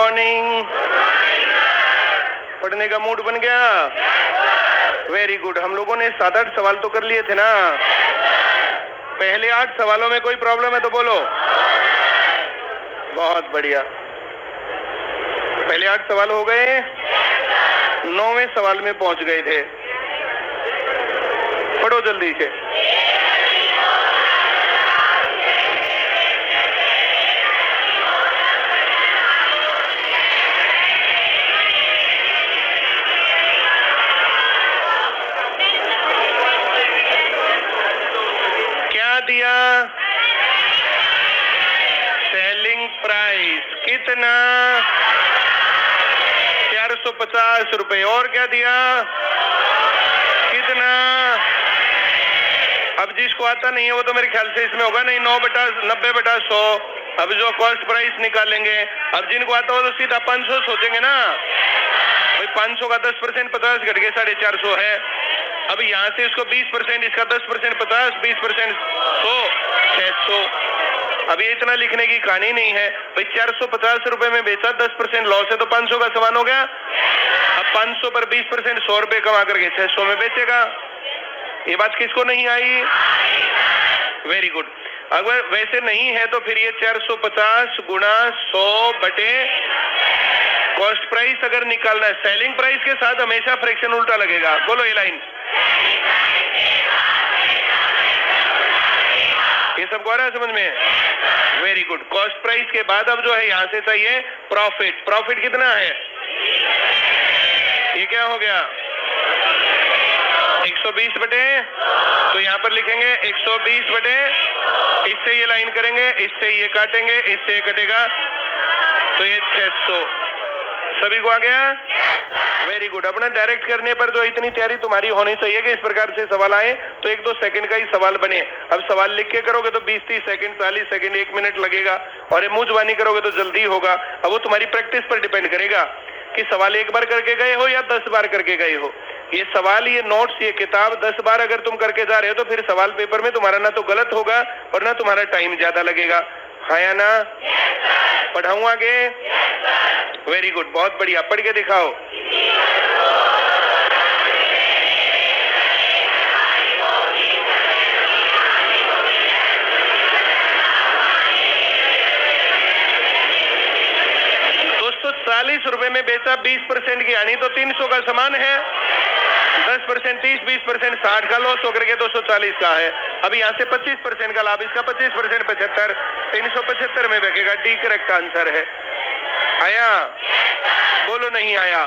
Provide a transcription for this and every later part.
Morning. पढ़ने का mood बन गया? Very good. हम लोगों ने 7-8 सवाल तो कर लिए थे ना। पहले 8 सवालों में कोई प्रॉब्लम है तो बोलो। बहुत बढ़िया। पहले 8 सवाल हो गए, 9वें सवाल में पहुंच गए थे। पढ़ो जल्दी से। क्या दिया? सेलिंग प्राइस कितना? 450 रुपए। और क्या दिया? कितना? अब जिसको आता नहीं है वो तो मेरे ख्याल से इसमें होगा नहीं, 9/90/100। अब जो कॉस्ट प्राइस निकालेंगे, अब जिनको आता हो तो सीधा 500 सोचेंगे ना भाई। 500 का 10% 50 घट के 450 है। अब यहाँ से इसको 20%, इसका 10% 50, 20% 100, 600। अब ये इतना लिखने की कहानी नहीं है भाई। 450 रुपए में बेचा, 10% लॉस है तो 500 का सामान हो गया। अब 500 पर 20% 100 रुपए कमा करके 600 में बेचेगा। ये बात किसको नहीं आई? Very good. अगर वैसे नहीं है तो फिर ये 450 गुणा 100 बटे कॉस्ट प्राइस अगर निकालना है, सेलिंग प्राइस के साथ हमेशा फ्रैक्शन उल्टा लगेगा। बोलो ये लाइन। ये सबको आ रहा है समझ में? Very good. कॉस्ट प्राइस के बाद अब जो है यहां से चाहिए प्रॉफिट। प्रॉफिट कितना है? ये क्या हो गया? 120 बटे, तो यहां पर लिखेंगे 120 बटे, इससे ये लाइन करेंगे, इससे ये काटेंगे, इससे ये कटेगा, तो ये 600। सभी को आ गया? Very good. अपना डायरेक्ट करने पर जो इतनी तैयारी तुम्हारी होनी चाहिए कि इस प्रकार से सवाल आए तो 1-2 सेकंड का ही सवाल बने। अब सवाल लिख के करोगे तो 20-30 सेकंड, 40 सेकंड, 1 मिनट लगेगा, और ये मुंह जुबानी करोगे तो जल्दी होगा। अब वो तुम्हारी प्रैक्टिस पर डिपेंड करेगा कि सवाल 1 बार करके गए हो या 10 बार करके गए हो। ये सवाल, ये नोट्स, ये किताब 10 बार अगर तुम करके जा रहे हो तो फिर सवाल पेपर में तुम्हारा ना तो गलत होगा और ना तुम्हारा टाइम ज्यादा लगेगा। हाँ या ना? पढ़ाऊं आगे? वेरी गुड, बहुत बढ़िया। पढ़ के दिखाओ। ₹40 में बेचा, 20% की यानी तो 300 का सामान है। 10% 30, 20% 60 का लॉस होकर के 240 का है। अब यहाँ से 25% का लाभ, इसका 25% 75, 375 में बिकेगा। डी करेक्ट आंसर है। आया? बोलो नहीं आया?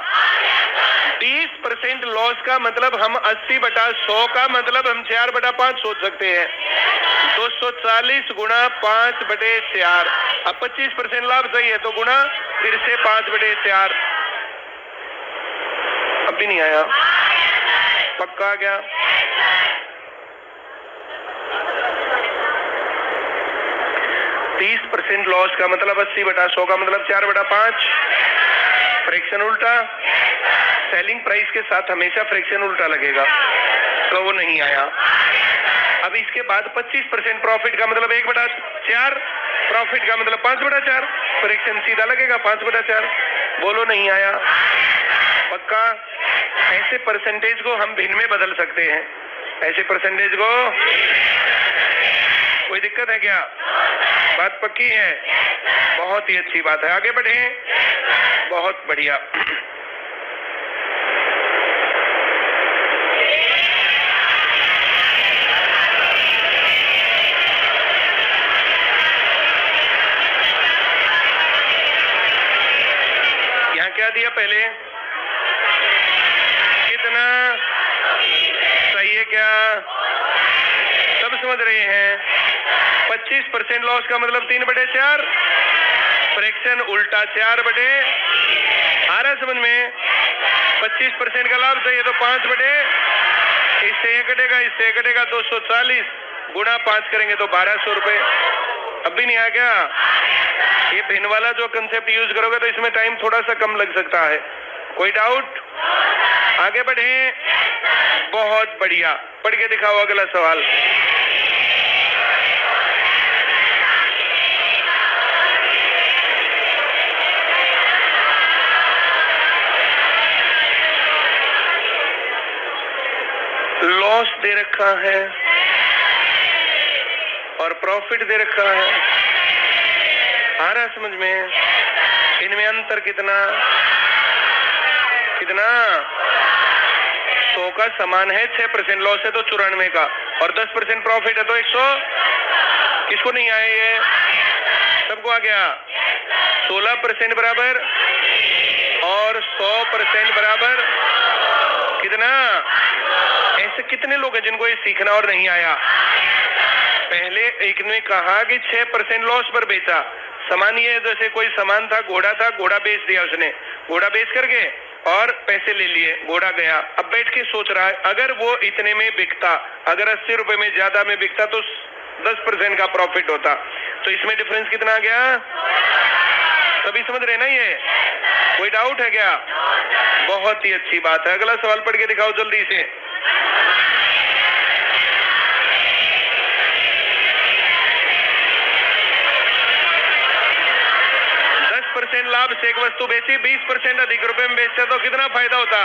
20% लॉस का मतलब हम 80/100 का मतलब हम 4/5 सोच सकते हैं। 240 गुणा 5/4। अब 25% लाभ चाहिए तो गुणा फिर से 5/4। अब भी नहीं आया? पक्का क्या? %30 लॉस का मतलब 80/100 का मतलब 4/5। फ्रैक्शन उल्टा। सेलिंग प्राइस के साथ हमेशा फ्रैक्शन उल्टा लगेगा, तो वो नहीं आया। अब इसके बाद 25% प्रॉफिट का मतलब 1/4, प्रॉफिट का मतलब 5/4, फ्रैक्शन सीधा लगेगा 5/4। बोलो नहीं आया? पक्का? ऐसे परसेंटेज को हम भिन्न में बदल सकते हैं। ऐसे परसेंटेज को कोई दिक्कत है क्या? बात पक्की है? बहुत ही अच्छी बात है। आगे बढ़े। बहुत बढ़िया। यहाँ क्या दिया पहले? कितना? सही है क्या? सब समझ रहे हैं? 25% लॉस का मतलब 3/4, फ्रैक्शन उल्टा 4/, आ रहा है समझ में? 25% का लाभ चाहिए तो 5/, इससे ये कटेगा, इससे ये कटेगा, 240 गुणा 5 करेंगे तो 1200 रुपए। अब भी नहीं आया क्या? ये भिन्न वाला जो कंसेप्ट यूज करोगे तो इसमें टाइम थोड़ा सा कम लग सकता है। कोई डाउट? आगे बढ़े। बहुत बढ़िया। पढ़ के दिखाओ अगला सवाल। दे रखा है और प्रॉफिट दे रखा है। आ रहा समझ में? इनमें अंतर कितना कितना? 100 का समान है, 6% लॉस है तो 94 का, और 10% प्रॉफिट है तो 100। किसको नहीं आए ये? सबको आ गया। 16% बराबर और 100% बराबर कितना? ऐसे कितने लोग हैं जिनको ये सीखना और नहीं आया? पहले एक ने कहा कि 6% लॉस पर बेचा। सामान ये जैसे कोई सामान था, घोड़ा था, घोड़ा बेच दिया उसने, घोड़ा बेच करके और पैसे ले लिए, घोड़ा गया। अब बैठ के सोच रहा है अगर वो इतने में बिकता, अगर 80 रुपए में ज्यादा में बिकता तो 10% का प्रॉफिट होता। तो इसमें डिफरेंस कितना आ गया? सभी समझ रहे ना ये? कोई डाउट है क्या? बहुत ही अच्छी बात है। अगला सवाल पढ़ के दिखाओ जल्दी से। 10% लाभ से एक वस्तु बेची, 20% अधिक रुपए में बेचते तो कितना फायदा होता?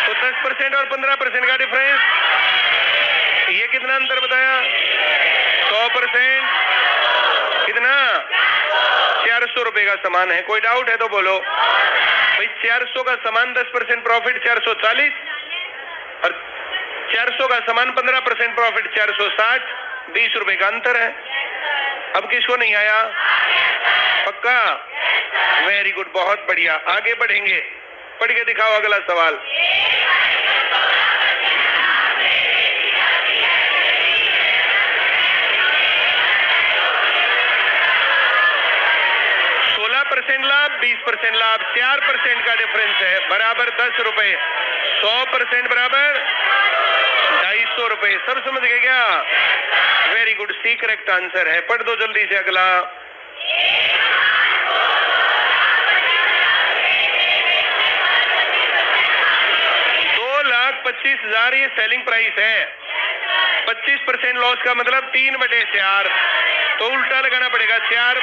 तो 10% और 15% का डिफरेंस, ये कितना अंतर बताया? 100%। कितना? 400 रुपए का सामान है। कोई डाउट है तो बोलो भाई। 400 का सामान 10% प्रॉफिट 440, और 400 का सामान 15% प्रॉफिट 460, 20 रुपए का अंतर है। अब किसको नहीं आया? पक्का? वेरी गुड, बहुत बढ़िया। आगे बढ़ेंगे, पढ़ के दिखाओ अगला सवाल। लाभ 20% लाभ, 4% का डिफरेंस है, बराबर 10 रुपए। 100% बराबर 250 रुपए। सब समझ गए क्या? Very good, C correct answer है। पढ़ दो जल्दी से अगला। 2,25,000 ये सेलिंग प्राइस है। 25% लॉस का मतलब 3/4, तो उल्टा लगाना पड़ेगा। 4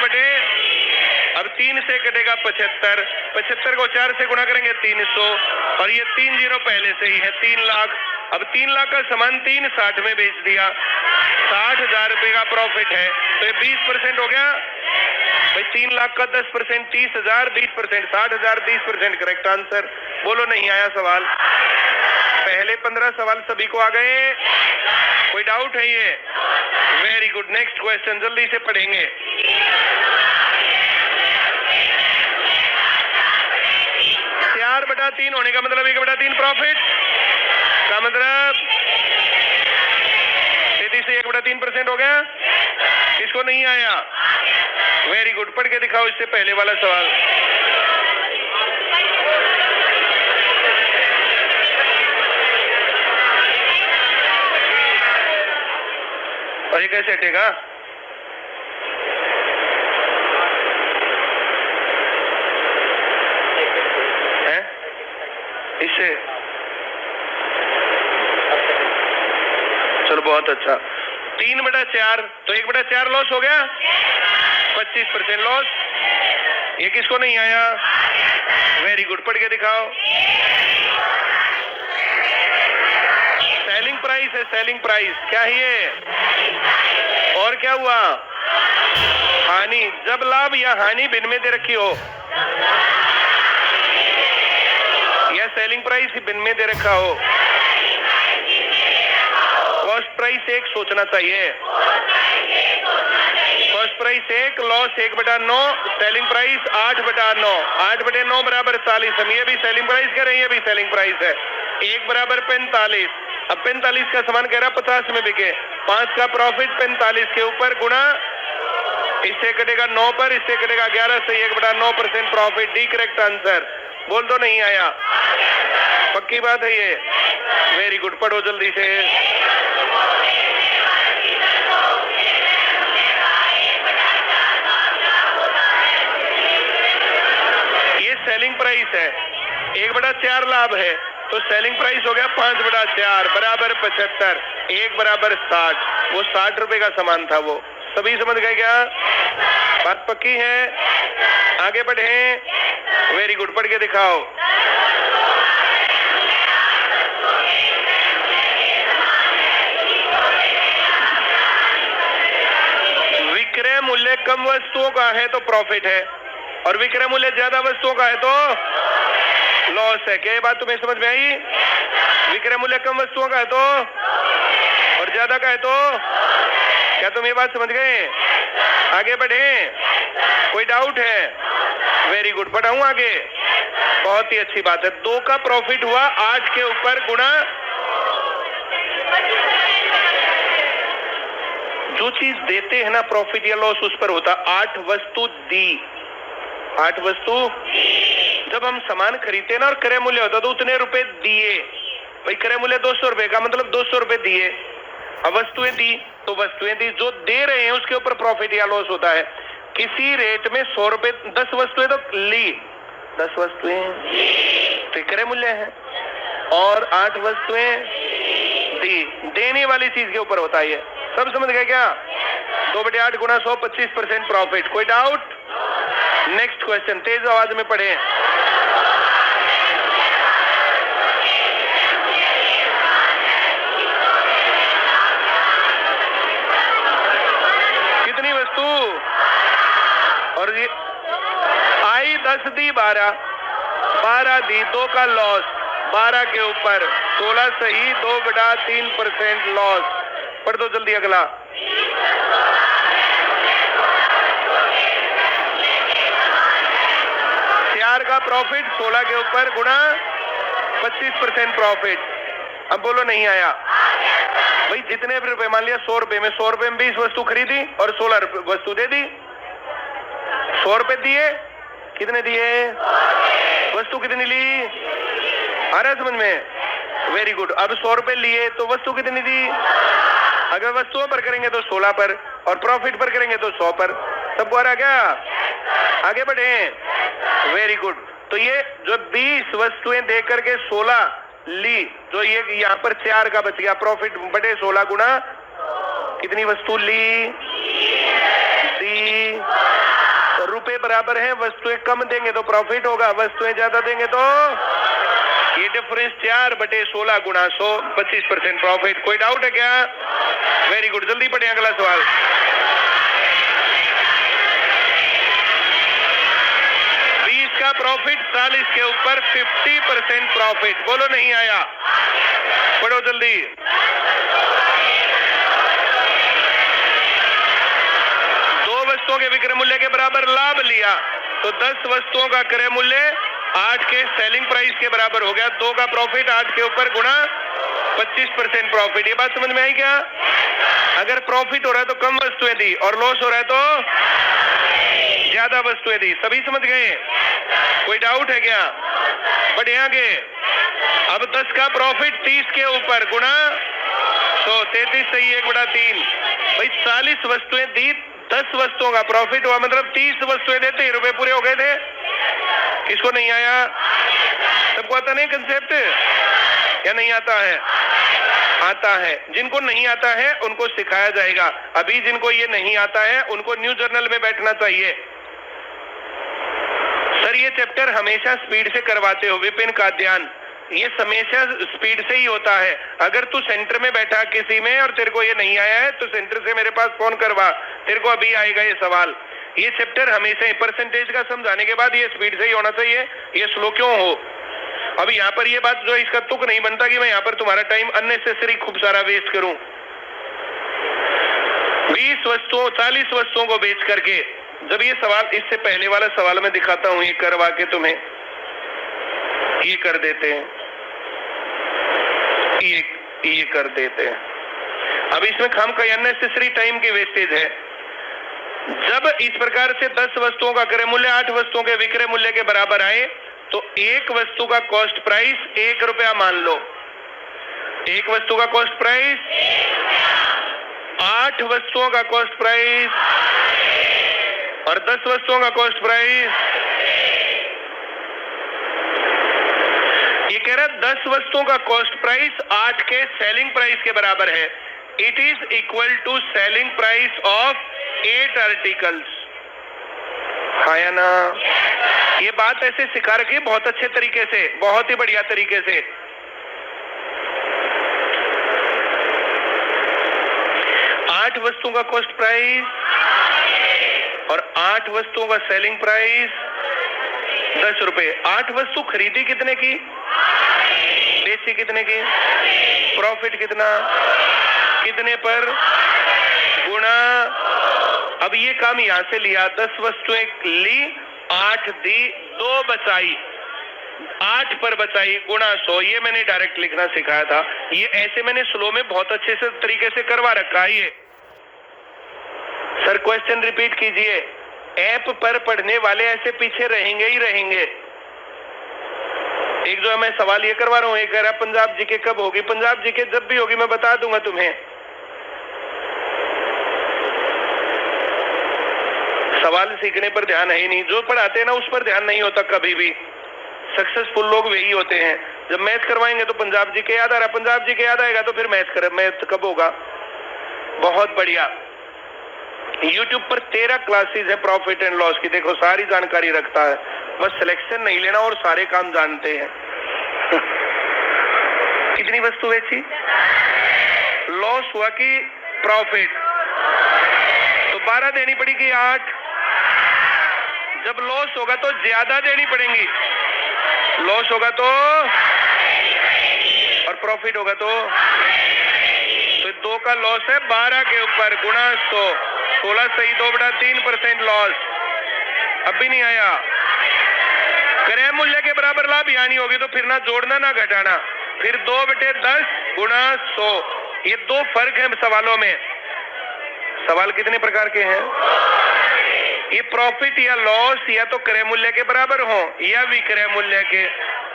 अब 3 से कटेगा 75, 75 को 4 से गुणा करेंगे 300, और ये 3 जीरो पहले से ही है, 3 लाख। अब 3 लाख का सामान 360 में बेच दिया, 60,000 रुपए का प्रॉफिट है, तो ये 20% हो गया भाई। 3 लाख का 10% 30,000, 20% 60,000, 20% करेक्ट आंसर। बोलो नहीं आया सवाल? पहले 15 सवाल सभी को आ गए? कोई डाउट है ये? वेरी गुड, नेक्स्ट क्वेश्चन जल्दी से पढ़ेंगे। 4/3 होने का मतलब 1/3 प्रॉफिट का मतलब 33 से 1/3% हो गया। किसको नहीं आया? वेरी गुड, पढ़ के दिखाओ इससे पहले वाला सवाल। और ये कैसे हटेगा? इससे चलो बहुत अच्छा। 3/4 तो 1/4 लॉस हो गया, 25% लॉस। ये किसको नहीं आया? वेरी गुड, पढ़ के दिखाओ। सेलिंग प्राइस है, सेलिंग प्राइस क्या है ये? और क्या हुआ? हानि। जब लाभ या हानि बिन में दे रखी हो, या सेलिंग प्राइस बिन में दे रखा हो, कॉस्ट प्राइस 1 सोचना चाहिए। Cost price 1, loss 1/9, selling price 8/9, 8/9 बराबर 40। हम ये भी सेलिंग प्राइस कह रहे हैं, ये भी सेलिंग प्राइस है। 1 बराबर 45। अब 45 का सामान कह रहा 50 में बिके, 5 का प्रॉफिट 45 के ऊपर गुणा, इससे कटेगा 9 पर, इससे कटेगा 11 से, 1/9% प्रॉफिट। D correct answer. बोल दो नहीं आया? पक्की बात है ये? वेरी गुड, पढ़ो जल्दी से। ये सेलिंग प्राइस है, 1/4 लाभ है, तो सेलिंग प्राइस हो गया 5/4 बराबर 75, 1 बराबर 60। वो 60 रुपए का सामान था वो। सभी समझ गए क्या? बात पक्की है? आगे बढ़े। वेरी गुड, पढ़ के दिखाओ। मूल्य कम वस्तुओं का है तो प्रॉफिट है, और विक्रय मूल्य ज्यादा वस्तुओं का है तो लॉस है। क्या ये बात तुम्हें समझ में आई? विक्रय मूल्य कम वस्तुओं का है तो और ज्यादा का है तो, क्या तुम ये बात समझ गए? आगे बढ़े, कोई डाउट है? वेरी गुड, बढ़ाऊं आगे? बहुत ही अच्छी बात है। 2 का प्रॉफिट हुआ 8 के ऊपर गुणा, जो चीज देते हैं ना प्रॉफिट या लॉस उस पर होता। 8 वस्तु दी, 8 वस्तु, जब हम सामान खरीदते ना और क्रय मूल्य होता तो उतने रुपए दिए, भाई क्रय मूल्य 200 रुपए का मतलब 200 रुपए दिए। अब वस्तुएं दी तो वस्तुएं दी, जो दे रहे हैं उसके ऊपर प्रॉफिट या लॉस होता है। किसी रेट में 100 रुपए, 10 वस्तुएं तो ली, 10 वस्तुएं तो क्रय मूल्य है, और 8 वस्तुएं दी, देने वाली चीज के ऊपर होता है। सब समझ गए क्या? 2/8 गुणा 100, 25% प्रॉफिट। कोई डाउट? नेक्स्ट क्वेश्चन तेज आवाज में पढ़े। कितनी वस्तु? और ये आई 10 दी 12, 12 दी, 2 का लॉस, 12 के ऊपर 16 सही, 2/3% लॉस। पढ़ दो जल्दी अगला। 4 का प्रॉफिट 16 के ऊपर गुणा 25% प्रॉफिट। अब बोलो नहीं आया? भाई जितने भी रुपए, मान लिया 100 रुपए में, 100 रुपए में 20 वस्तु खरीदी और 16 वस्तु दे दी। 100 रुपए दिए, कितने दिए? वस्तु कितनी ली? आ रहा है समझ में? Very good. अब 100 रुपए लिए तो वस्तु कितनी दी? अगर वस्तुओं पर करेंगे तो 16 पर, और प्रॉफिट पर करेंगे तो 100 पर। सबको आ रहा क्या? आगे बढ़े। Very good. तो ये जो 20 वस्तुएं दे करके 16 ली, जो ये यहाँ पर 4 का बच गया, प्रॉफिट बटे 16 गुना कितनी वस्तु ली? दी। तो रुपए बराबर है, वस्तुएं कम देंगे तो प्रॉफिट होगा, वस्तुएं ज्यादा देंगे तो ये डिफरेंस 4/16 गुणा 100, 25% प्रॉफिट। कोई डाउट है क्या? वेरी गुड, जल्दी पढ़े अगला सवाल। 20 का प्रॉफिट 40 के ऊपर 50% प्रॉफिट। बोलो नहीं आया? पढ़ो जल्दी। 2 वस्तुओं के विक्रय मूल्य के बराबर लाभ लिया तो 10 वस्तुओं का क्रय मूल्य 8 के सेलिंग प्राइस के बराबर हो गया। 2 का प्रॉफिट 8 के ऊपर गुणा 25% प्रॉफिट। ये बात समझ में आई क्या? अगर प्रॉफिट हो रहा है तो कम वस्तुएं दी, और लॉस हो रहा है तो ज्यादा वस्तुएं दी। सभी समझ गए? कोई डाउट है क्या? बढ़े आगे। अब 10 का प्रॉफिट 30 के ऊपर गुणा 100, 33 सही, 1/3। भाई 40 वस्तुएं दी, 10 वस्तुओं का प्रॉफिट हुआ, मतलब 30 वस्तुएं देते रुपए पूरे हो गए थे। किसको नहीं आया? सबको आता नहीं कंसेप्ट, या नहीं आता है? आता है। जिनको नहीं आता है उनको सिखाया जाएगा। अभी जिनको ये नहीं आता है उनको न्यू जर्नल में बैठना चाहिए। सर ये चैप्टर हमेशा स्पीड से करवाते हो विपिन का ध्यान, ये हमेशा स्पीड से ही होता है। अगर तू सेंटर में बैठा किसी में और तेरे को ये नहीं आया है तो सेंटर से मेरे पास फोन करवा, तेरे को अभी आएगा ये सवाल। ये चैप्टर हमेशा परसेंटेज का समझाने के बाद ये स्पीड से ही होना चाहिए, ये स्लो क्यों हो। अब यहाँ पर ये बात जो इसका तुक नहीं बनता कि मैं यहाँ पर तुम्हारा टाइम अननेसेसरी खूब सारा वेस्ट करूं। 20 वस्तुओं 40 वस्तुओं को बेच करके, जब ये सवाल, इससे पहले वाला सवाल मैं दिखाता हूं, ये करवा के तुम्हें ये कर देते हैं, ये कर देते हैं। अब इसमें खामखा अननेसेसरी टाइम की वेस्टेज है। जब इस प्रकार से 10 वस्तुओं का क्रय मूल्य 8 वस्तुओं के विक्रय मूल्य के बराबर आए तो एक वस्तु का कॉस्ट प्राइस 1 रुपया मान लो। एक वस्तु का कॉस्ट प्राइस 8 वस्तुओं का कॉस्ट प्राइस और 10 वस्तुओं का कॉस्ट प्राइस। ये कह रहा है 10 वस्तुओं का कॉस्ट प्राइस 8 के सेलिंग प्राइस के बराबर है। It is equal to selling price of 8 articles. हाँ या ना? ये बात ऐसे सिखा रखी बहुत अच्छे तरीके से, बहुत ही बढ़िया तरीके से। आठ वस्तुओं का कॉस्ट प्राइस और 8 वस्तुओं का सेलिंग प्राइस 10 रुपए। 8 वस्तु खरीदी कितने की, बेची कितने की, प्रॉफिट कितना, कितने पर गुणा। अब ये काम यहां से लिया, 10 वस्तुएं ली, 8 दी, 2 बचाई, 8 पर बचाई, गुणा 100। ये मैंने डायरेक्ट लिखना सिखाया था, ये ऐसे मैंने स्लो में बहुत अच्छे से तरीके से करवा रखा है। ये सर क्वेश्चन रिपीट कीजिए। ऐप पर पढ़ने वाले ऐसे पीछे रहेंगे ही रहेंगे। एक जो मैं सवाल ये करवा रहा हूं, एक कह रहा पंजाब जीके कब होगी। पंजाब जीके जब भी होगी मैं बता दूंगा तुम्हें। सवाल सीखने पर ध्यान है ही नहीं, जो पढ़ाते हैं ना उस पर ध्यान नहीं होता कभी भी। सक्सेसफुल लोग वही होते हैं। जब मैथ करवाएंगे तो पंजाब जी के याद आ रहा, पंजाब जी के याद आएगा तो फिर मैथ कब होगा। बहुत बढ़िया। YouTube पर 13 क्लासेस है प्रॉफिट एंड लॉस की, देखो सारी जानकारी रखता है, बस सिलेक्शन नहीं लेना और सारे काम जानते हैं। कितनी वस्तु बेची, लॉस हुआ कि प्रॉफिट, तो 12 देनी पड़ेगी 8। जब लॉस होगा तो ज्यादा देनी पड़ेगी, लॉस होगा तो, और प्रॉफिट होगा तो 2 का लॉस है 12 के ऊपर, गुणा 100, 16 सही 2/3% लॉस। अब भी नहीं आया। क्रय मूल्य के बराबर लाभ यानी होगी तो फिर ना जोड़ना ना घटाना, फिर 2/10 गुणा 100। ये 2 फर्क है सवालों में। सवाल कितने प्रकार के हैं, ये प्रॉफिट या लॉस या तो क्रय मूल्य के बराबर हो या विक्रय मूल्य के।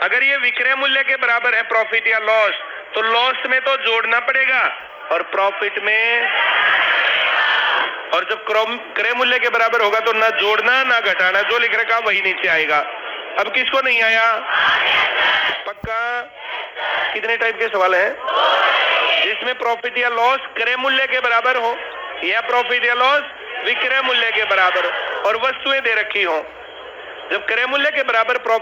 अगर ये विक्रय मूल्य के बराबर है प्रॉफिट या लॉस, तो लॉस में तो जोड़ना पड़ेगा और प्रॉफिट में, और जब क्रय मूल्य के बराबर होगा तो ना जोड़ना ना घटाना, जो लिख रखा वही नीचे आएगा। अब किसको नहीं आया, पक्का। कितने टाइप के सवाल हैं, जिसमें प्रॉफिट या लॉस क्रय मूल्य के बराबर हो या प्रॉफिट या लॉस विक्रय मूल्य के बराबर हो और वस्तुएं दे रखी हो। जब क्रय मूल्य के बराबर प्रॉफिट